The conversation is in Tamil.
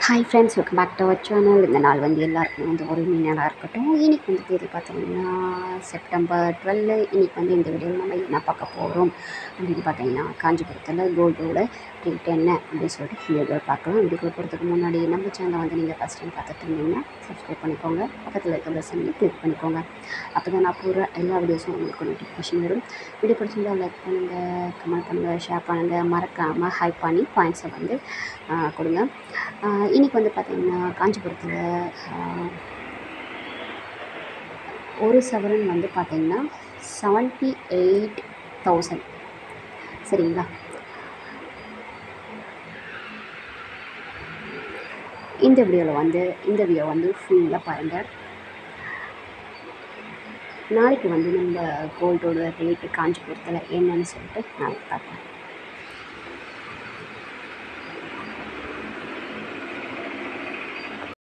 Hi friends, welcome back to our channel. இந்த நாள் வந்து எல்லாருக்கும் வந்து ஒரு நாளாக இருக்கட்டும். இன்றைக்கி வந்து தேதி பார்த்தீங்கன்னா செப்டம்பர் 12. இன்றைக்கி வந்து இந்த வீடியோவில் நம்ம என்ன பார்க்க போகிறோம் அப்படின்னு பார்த்தீங்கன்னா, காஞ்சிபுரத்தில் கோல்டோட ரேட் என்ன அப்படின்னு சொல்லிட்டு வீடியோ பார்க்கலாம். வீடியோக்குள்ள போகிறதுக்கு முன்னாடி நம்ம சேனலை வந்து நீங்கள் ஃபஸ்ட் டைம் பார்த்துட்டு இருந்தீங்கன்னா சப்ஸ்கிரைப் பண்ணிக்கோங்க. பக்கத்தில் இருக்க பெல் சிம்பலை கிளிக் பண்ணிக்கோங்க. அப்போ தான் நான் போகிற எல்லா வீடியோஸும் உங்களுக்கு நோட்டிஃபிகேஷன் வரும். வீடியோ பிடிச்சிருந்தால் லைக் பண்ணுங்கள், கமெண்ட் பண்ணுங்கள், ஷேர் பண்ணுங்கள். மறக்காமல் ஹைப் பண்ணி பாயிண்ட்ஸை வந்து கொடுங்க. இன்றைக்கி வந்து பார்த்திங்கன்னா காஞ்சிபுரத்தில் ஒரு சவரன் வந்து பார்த்திங்கன்னா 78,000. சரிங்களா? இந்த வீடியோ வந்து ஃபுல்லாக பாருங்கள். நாளைக்கு வந்து நம்ம கோல்டோட ரேட்டு காஞ்சிபுரத்தில் என்னன்னு சொல்லிட்டு நாளைக்கு பார்க்கலாம்.